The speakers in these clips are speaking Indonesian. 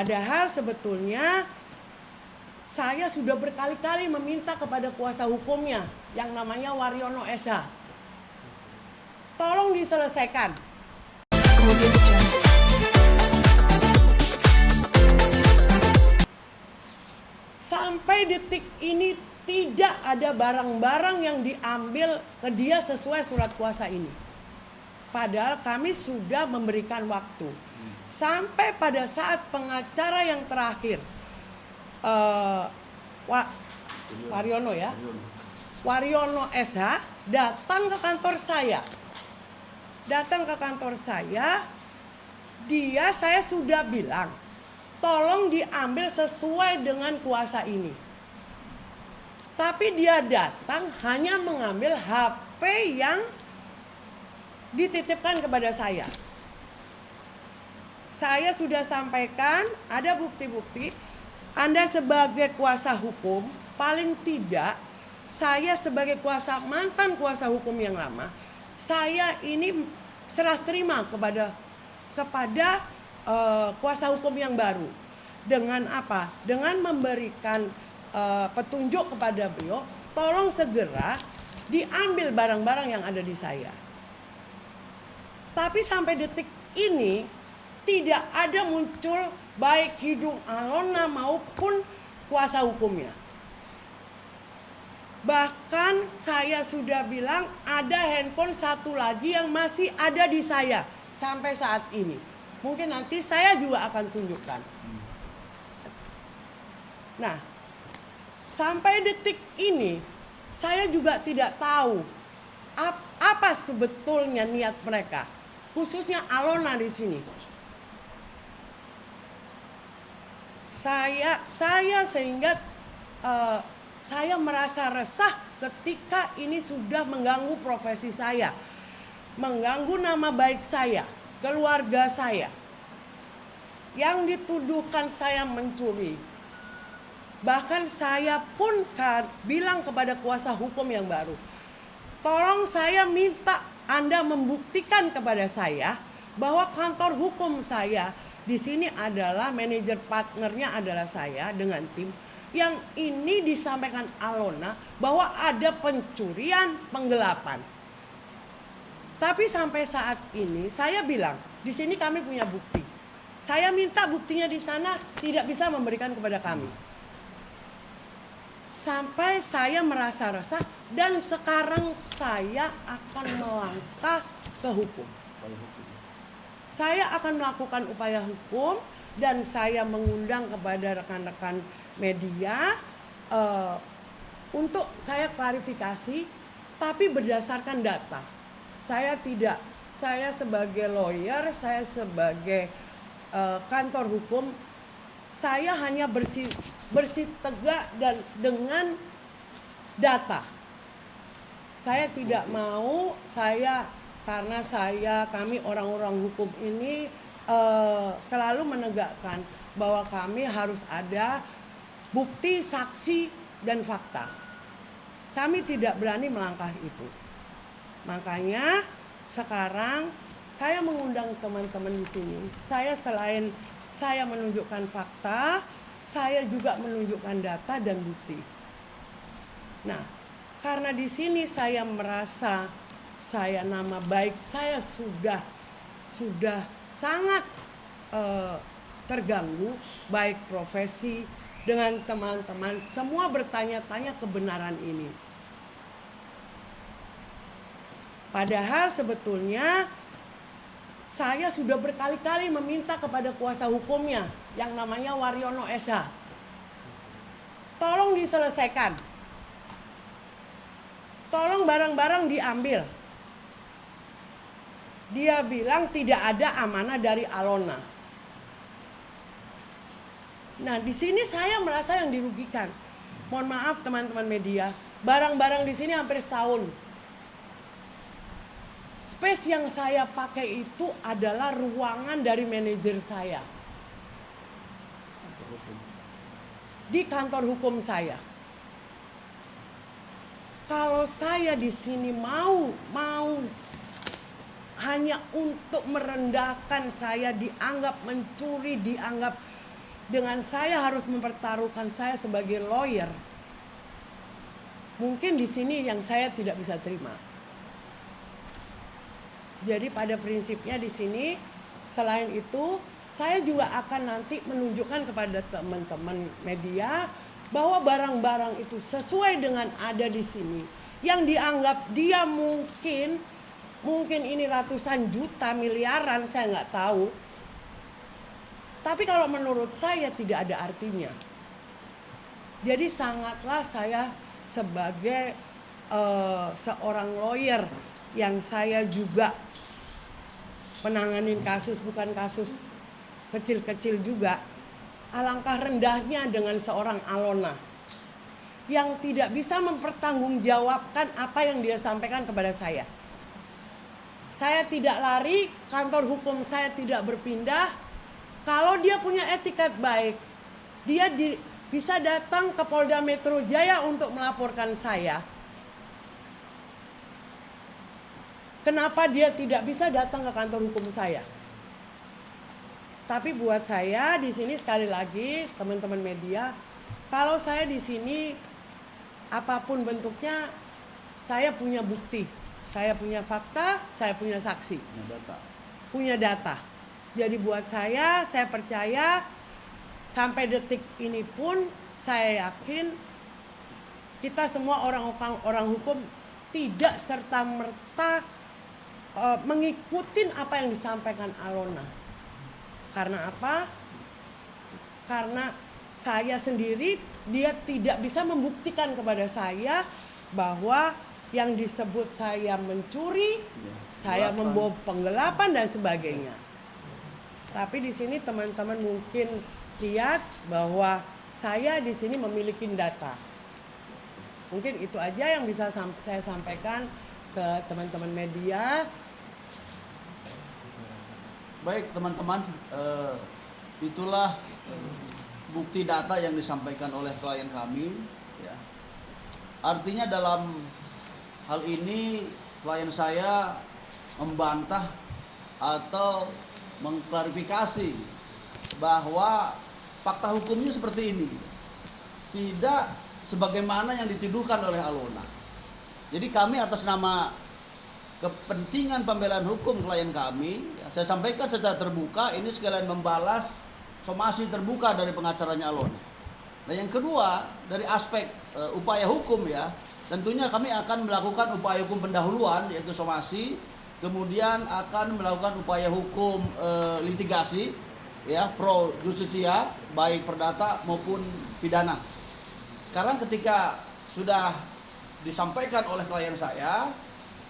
Padahal sebetulnya saya sudah berkali-kali meminta kepada kuasa hukumnya yang namanya Waryono SH. Tolong diselesaikan. Sampai detik ini tidak ada barang-barang yang diambil ke dia sesuai surat kuasa ini. Padahal kami sudah memberikan waktu. Sampai pada saat pengacara yang terakhir, Waryono ya, Waryono SH datang ke kantor saya. Saya sudah bilang, tolong diambil sesuai dengan kuasa ini. Tapi dia datang hanya mengambil HP yang dititipkan kepada saya. Saya sudah sampaikan, ada bukti-bukti. Anda sebagai kuasa hukum, paling tidak saya sebagai mantan kuasa hukum yang lama, saya ini serah terima kepada kuasa hukum yang baru. Dengan apa? Dengan memberikan petunjuk kepada beliau, tolong segera diambil barang-barang yang ada di saya. Tapi sampai detik ini tidak ada muncul baik Hidung Alona maupun kuasa hukumnya. Bahkan saya sudah bilang ada handphone satu lagi yang masih ada di saya sampai saat ini. Mungkin nanti saya juga akan tunjukkan. Nah, sampai detik ini saya juga tidak tahu apa sebetulnya niat mereka, khususnya Alona di sini. Saya merasa resah ketika ini sudah mengganggu profesi saya, mengganggu nama baik saya, keluarga saya, yang dituduhkan saya mencuri. Bahkan saya pun bilang kepada kuasa hukum yang baru, tolong saya minta Anda membuktikan kepada saya bahwa kantor hukum saya di sini adalah manajer partnernya adalah saya dengan tim. Yang ini disampaikan Alona bahwa ada pencurian, penggelapan. Tapi sampai saat ini saya bilang, di sini kami punya bukti. Saya minta buktinya di sana tidak bisa memberikan kepada kami. Sampai saya merasa resah dan sekarang saya akan melangkah ke hukum. Saya akan melakukan upaya hukum dan saya mengundang kepada rekan-rekan media untuk saya klarifikasi, tapi berdasarkan data. Saya sebagai lawyer, saya sebagai kantor hukum, saya hanya bersih tegak dan dengan data. Saya tidak mau karena kami orang-orang hukum ini selalu menegakkan bahwa kami harus ada bukti, saksi, dan fakta. Kami tidak berani melangkah itu. Makanya sekarang saya mengundang teman-teman di sini. Selain saya menunjukkan fakta, saya juga menunjukkan data dan bukti. Nah, karena di sini saya merasa nama baik saya sudah sangat terganggu, baik profesi dengan teman-teman semua bertanya-tanya kebenaran ini. Padahal sebetulnya saya sudah berkali-kali meminta kepada kuasa hukumnya yang namanya Waryono SH. Tolong diselesaikan. Tolong barang-barang diambil. Dia bilang tidak ada amanah dari Alona. Nah, di sini saya merasa yang dirugikan. Mohon maaf teman-teman media, barang-barang di sini hampir setahun. Space yang saya pakai itu adalah ruangan dari manajer saya. Di kantor hukum saya. Kalau saya di sini mau hanya untuk merendahkan saya, dianggap mencuri, dianggap dengan saya harus mempertaruhkan saya sebagai lawyer, mungkin di sini yang saya tidak bisa terima. Jadi pada prinsipnya di sini, selain itu saya juga akan nanti menunjukkan kepada teman-teman media bahwa barang-barang itu sesuai dengan ada di sini. Yang dianggap dia mungkin ini ratusan juta, miliaran, saya nggak tahu. Tapi kalau menurut saya tidak ada artinya. Jadi sangatlah saya sebagai seorang lawyer yang saya juga menanganin kasus, bukan kasus kecil-kecil juga, alangkah rendahnya dengan seorang Alona yang tidak bisa mempertanggungjawabkan apa yang dia sampaikan kepada saya. Saya tidak lari, kantor hukum saya tidak berpindah. Kalau dia punya etikat baik, dia bisa datang ke Polda Metro Jaya untuk melaporkan saya. Kenapa dia tidak bisa datang ke kantor hukum saya? Tapi buat saya di sini sekali lagi teman-teman media, kalau saya di sini apapun bentuknya, saya punya bukti, saya punya fakta, saya punya saksi, punya data. Jadi buat saya percaya sampai detik ini pun saya yakin kita semua orang hukum tidak serta-merta mengikuti apa yang disampaikan Alona. Karena apa? Karena saya sendiri, dia tidak bisa membuktikan kepada saya bahwa yang disebut saya mencuri, saya membawa penggelapan dan sebagainya. Tapi di sini teman-teman mungkin lihat bahwa saya di sini memiliki data. Mungkin itu aja yang bisa saya sampaikan ke teman-teman media. Baik teman-teman, itulah bukti data yang disampaikan oleh klien kami. Ya. Artinya dalam hal ini klien saya membantah atau mengklarifikasi bahwa fakta hukumnya seperti ini, tidak sebagaimana yang dituduhkan oleh Alona. Jadi kami atas nama kepentingan pembelaan hukum klien kami, ya, saya sampaikan secara terbuka, ini sekalian membalas somasi terbuka dari pengacaranya Alona. Dan yang kedua, dari aspek upaya hukum ya, tentunya kami akan melakukan upaya hukum pendahuluan yaitu somasi, kemudian akan melakukan upaya hukum litigasi ya, pro justisia baik perdata maupun pidana. Sekarang ketika sudah disampaikan oleh klien saya,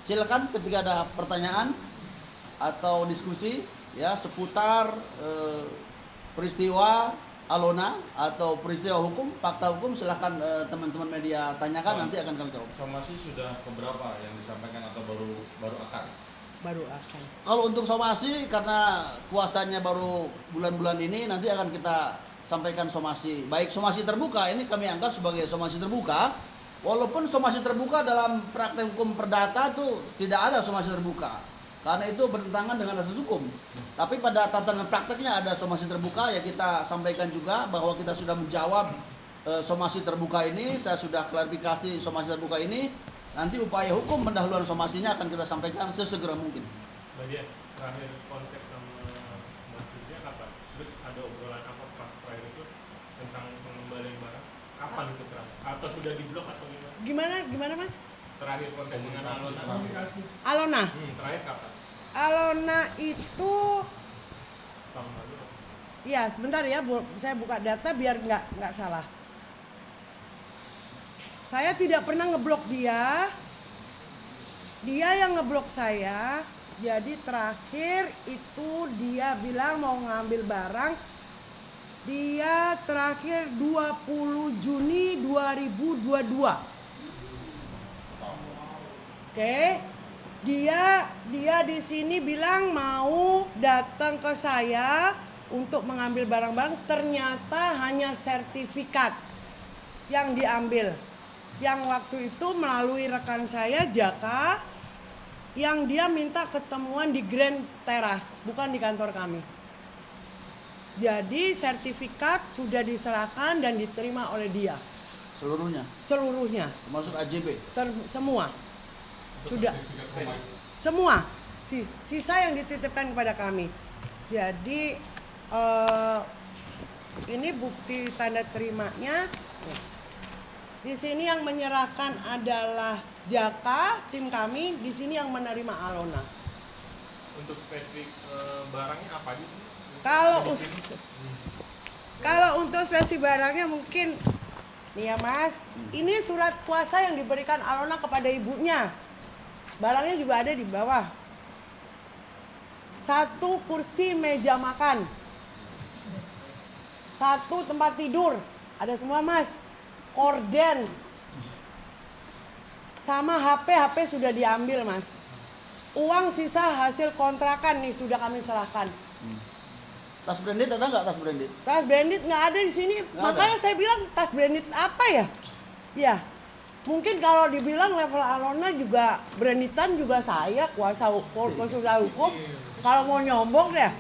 silakan ketika ada pertanyaan atau diskusi ya seputar peristiwa Alona atau peristiwa hukum, fakta hukum, silakan teman-teman media tanyakan, nanti akan kami jawab. Somasi sudah keberapa yang disampaikan atau baru akan? Baru akan. Kalau untuk somasi karena kuasanya baru bulan-bulan ini, nanti akan kita sampaikan somasi. Baik somasi terbuka, ini kami anggap sebagai somasi terbuka. Walaupun somasi terbuka dalam praktek hukum perdata itu tidak ada somasi terbuka. Karena itu bertentangan dengan asas hukum. Tapi pada tatanan prakteknya ada somasi terbuka, ya kita sampaikan juga bahwa kita sudah menjawab somasi terbuka ini. Saya sudah klarifikasi somasi terbuka ini. Nanti upaya hukum pendahuluan somasinya akan kita sampaikan sesegera mungkin. Bagian terakhir kontak sama Mas Yudya kapan? Terus ada obrolan apa pas terakhir itu tentang pengembalian barang? Kapan itu terakhir? Atau sudah diblok atau gimana? Gimana Mas? Terakhir kontak dengan Alona. Alona. Terakhir kapan? Alona itu, Tahun lalu. ya sebentar ya, saya buka data biar nggak salah. Saya tidak pernah ngeblok dia. Dia yang ngeblok saya. Jadi terakhir itu dia bilang mau ngambil barang. Dia terakhir 20 Juni 2022. Oke. Dia di sini bilang mau datang ke saya untuk mengambil barang-barang, ternyata hanya sertifikat yang diambil. Yang waktu itu melalui rekan saya Jaka, yang dia minta ketemuan di Grand Teras, bukan di kantor kami. Jadi sertifikat sudah diserahkan dan diterima oleh dia Seluruhnya, seluruhnya, termasuk AJB. semua sudah semua sisa yang dititipkan kepada kami. Jadi ini bukti tanda terimanya. Di sini yang menyerahkan adalah Jaka, tim kami. Di sini yang menerima Alona. Untuk spesifik barangnya apa aja sih? Kalau untuk spesifik barangnya mungkin nih ya Mas, ini surat kuasa yang diberikan Alona kepada ibunya. Barangnya juga ada di bawah. 1 kursi meja makan. 1 tempat tidur. Ada semua Mas. Korden. Sama HP sudah diambil Mas. Uang sisa hasil kontrakan nih sudah kami serahkan. Tas branded ada nggak tas branded? Tas branded nggak ada di sini. Nggak Makanya ada. saya bilang tas branded apa ya? Ya, mungkin kalau dibilang level Alona juga branditan juga saya kuasa hukum. Kalau mau nyombong deh,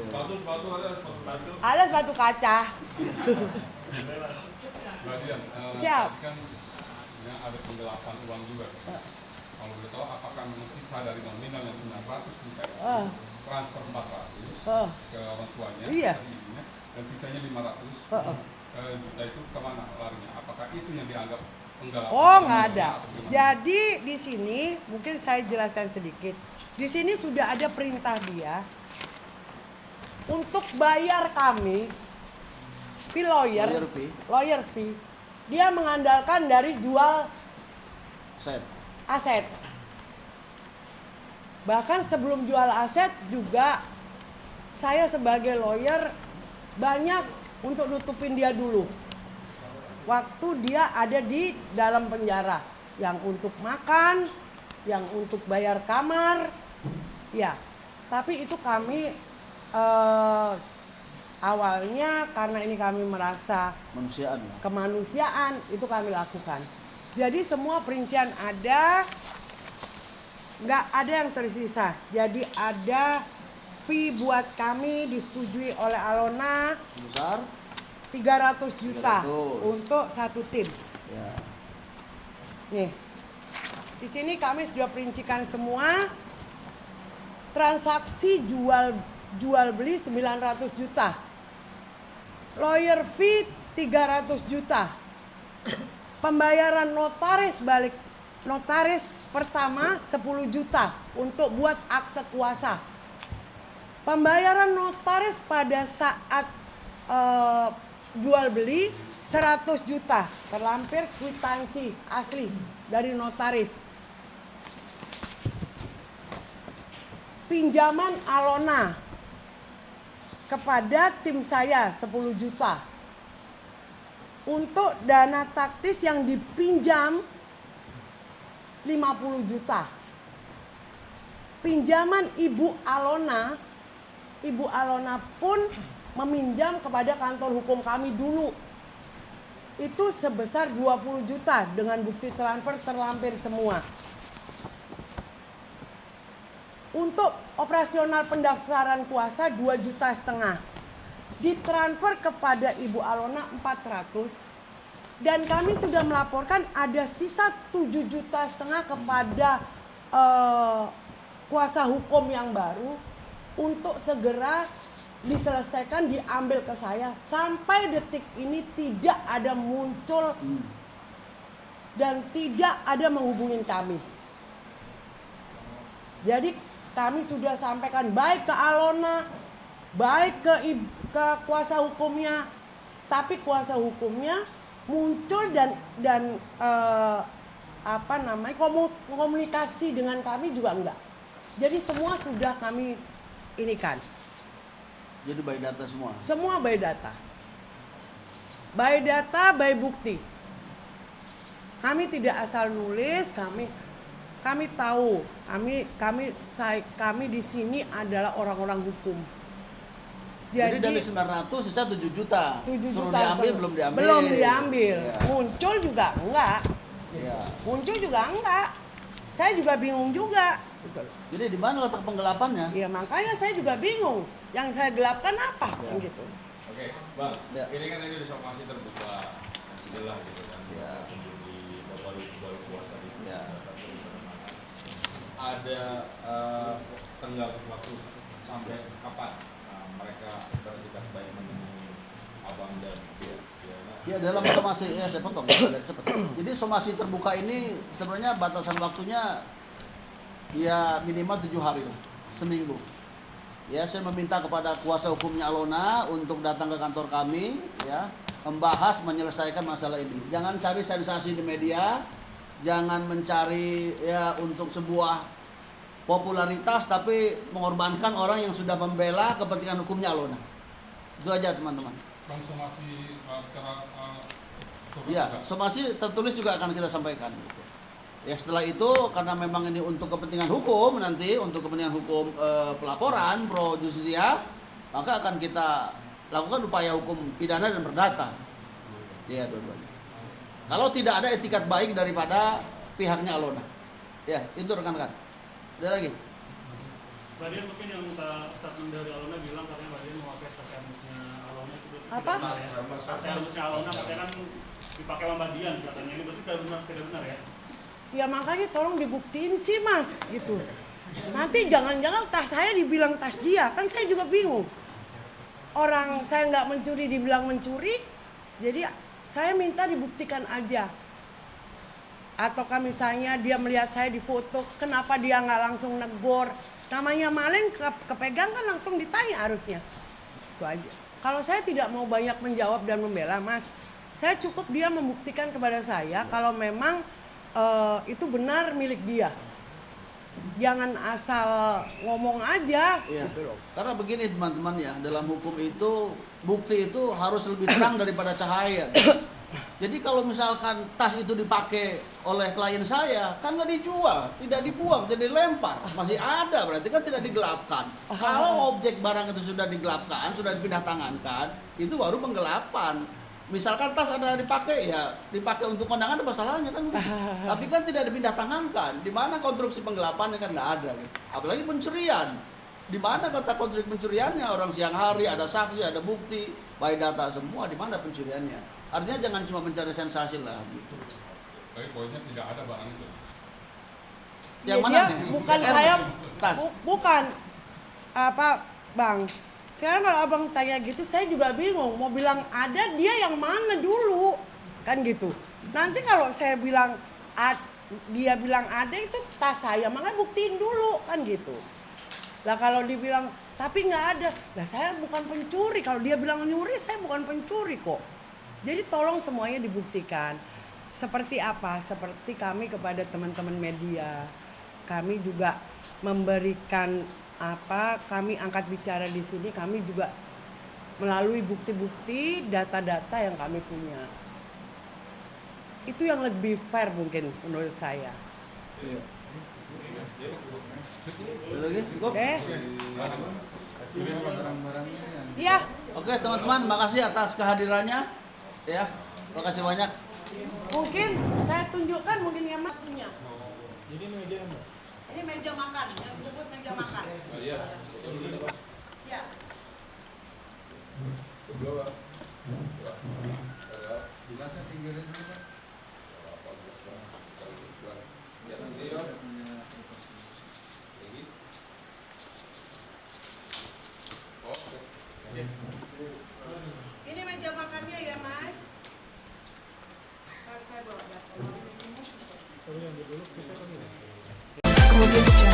Sepatu ada sepatu. ada sepatu kaca. Bagian, Siap. kan ya, ada penggelapan uang juga. Kalau boleh tahu, apakah memang sisa dari nominal yang 900 juta itu Ah. transfer 400 Oh, ke orang tuanya, Iya. ke ibunya, dan sisanya 500 Oh. juta itu kemana larinya? Apakah itu yang dianggap penggelapan? oh nggak ada. Atau gimana? Jadi di sini mungkin saya jelaskan sedikit. Di sini sudah ada perintah dia untuk bayar kami fee lawyer fee. Dia mengandalkan dari jual Set. aset. Bahkan sebelum jual aset juga saya sebagai lawyer banyak untuk nutupin dia dulu. Waktu dia ada di dalam penjara, yang untuk makan, yang untuk bayar kamar, ya. Tapi itu kami awalnya karena ini kami merasa Manusiaan. kemanusiaan itu kami lakukan. Jadi semua perincian ada, nggak ada yang tersisa. Jadi ada fee buat kami disetujui oleh Alona Besar. 300 juta 300. untuk 1 tim. Ya. Nih, di sini kami sudah perincikan semua transaksi jual beli 900 juta, lawyer fee 300 juta, pembayaran notaris pertama 10 juta untuk buat akte kuasa, pembayaran notaris pada saat jual beli 100 juta terlampir kwitansi asli dari notaris. Pinjaman Alona kepada tim saya 10 juta. Untuk dana taktis yang dipinjam 50 juta. Pinjaman Ibu Alona pun meminjam kepada kantor hukum kami dulu. Itu sebesar 20 juta dengan bukti transfer terlampir semua. Untuk operasional pendaftaran kuasa 2,5 juta. Ditransfer kepada Ibu Alona 400. Dan kami sudah melaporkan ada sisa 7,5 juta kepada kuasa hukum yang baru untuk segera diselesaikan, diambil ke saya. Sampai detik ini tidak ada muncul dan tidak ada menghubungin kami. Jadi kami sudah sampaikan baik ke Alona, baik ke kuasa hukumnya, tapi kuasa hukumnya muncul dan komunikasi dengan kami juga enggak. Jadi semua sudah kami inikan. Jadi by data semua. Semua by data. By data, by bukti. Kami tidak asal nulis, kami tahu, kami di sini adalah orang-orang hukum. Jadi dari 900 sisa 7 juta. 7 Suruh juta diambil belum diambil. Belum diambil. Ya. Muncul juga enggak. Ya. Muncul juga enggak. Saya juga bingung juga. Gitu loh. Jadi di mana letak penggelapannya? Ya makanya saya juga bingung. Yang saya gelapkan apa? Kan gitu. Oke, Bang. Ya. Ini kan ini somasi terbuka jelas gitu kan. Ya. Di baru puasa itu. Ya. Ada tenggat waktu sampai kapan mereka bersikap baik menemui abang dan Ya dalam somasi, ya saya potong biar cepet. Jadi somasi terbuka ini sebenarnya batasan waktunya ya minimal 7 hari lah, seminggu. Ya saya meminta kepada kuasa hukumnya Alona untuk datang ke kantor kami, ya membahas menyelesaikan masalah ini. Jangan cari sensasi di media, jangan mencari ya untuk sebuah popularitas tapi mengorbankan orang yang sudah membela kepentingan hukumnya Alona. Itu aja teman-teman. Bang somasi sekarang Ya, somasi tertulis juga akan kita sampaikan. Ya setelah itu karena memang ini untuk kepentingan hukum nanti untuk kepentingan hukum pelaporan pro justisia maka akan kita lakukan upaya hukum pidana dan perdata. Ya dua-duanya. Kalau tidak ada etikat baik daripada pihaknya Alona. Ya itu rekan-rekan. Ada lagi? Mbak Dian mungkin yang statement dari Alona bilang katanya Mbak Dian memakai sarkasmusnya Alona itu Apa? sarkasmusnya Alona katanya kan dipakai sama Mbak Dian katanya ini berarti tidak benar ya? Ya makanya tolong dibuktiin sih mas gitu. Nanti jangan-jangan tas saya dibilang tas dia, kan saya juga bingung. Orang saya nggak mencuri dibilang mencuri, jadi saya minta dibuktikan aja. Ataukah misalnya dia melihat saya di foto, kenapa dia nggak langsung negor? Namanya maling kepegang kan langsung ditanya harusnya. Itu aja. Kalau saya tidak mau banyak menjawab dan membela mas, saya cukup dia membuktikan kepada saya kalau memang itu benar milik dia. Jangan asal ngomong aja. Iya. Gitu loh. Karena begini teman-teman ya, dalam hukum itu bukti itu harus lebih terang daripada cahaya. Jadi kalau misalkan tas itu dipakai oleh klien saya, kan nggak dijual, tidak dibuang, tidak dilempar, masih ada, berarti kan tidak digelapkan. Kalau objek barang itu sudah digelapkan, sudah dipindah tangankan, itu baru penggelapan. Misalkan tas ada dipakai ya dipakai untuk kondangan apa salahnya kan begitu. Tapi kan tidak dipindah tangankan. Di mana konstruksi penggelapannya kan nggak ada gitu. Apalagi pencurian. Di mana kata konstruksi pencuriannya? Orang siang hari ada saksi, ada bukti, by data semua, di mana pencuriannya? Artinya jangan cuma mencari sensasi lah gitu. Tapi poinnya tidak ada barang itu. Yang Ya, mana dia nih? bukan saya tas. bukan apa bang. Sekarang kalau abang tanya gitu, saya juga bingung. Mau bilang ada, dia yang mana dulu? Kan gitu. Nanti kalau saya bilang, dia bilang ada, itu tas saya. Makanya buktiin dulu, kan gitu. Lah kalau dibilang, tapi nggak ada. Lah saya bukan pencuri. Kalau dia bilang nyuri, saya bukan pencuri kok. Jadi tolong semuanya dibuktikan. Seperti apa? Seperti kami kepada teman-teman media. Kami juga memberikan kami angkat bicara di sini, kami juga melalui bukti-bukti, data-data yang kami punya. Itu yang lebih fair mungkin menurut saya. Iya. Ada lagi? Cukup? Oke? Iya. Oke teman-teman, makasih atas kehadirannya. Ya, makasih banyak. Mungkin saya tunjukkan mungkin yang punya. Jadi meja Mbak. Ini meja makan, yang disebut meja makan. Iya. Ya. Bisa pinggirin dulu Pak. Ini meja makannya ya mas. Ntar saya bawa data. Tapi yang dulu kita kan ini. Audio Jungle.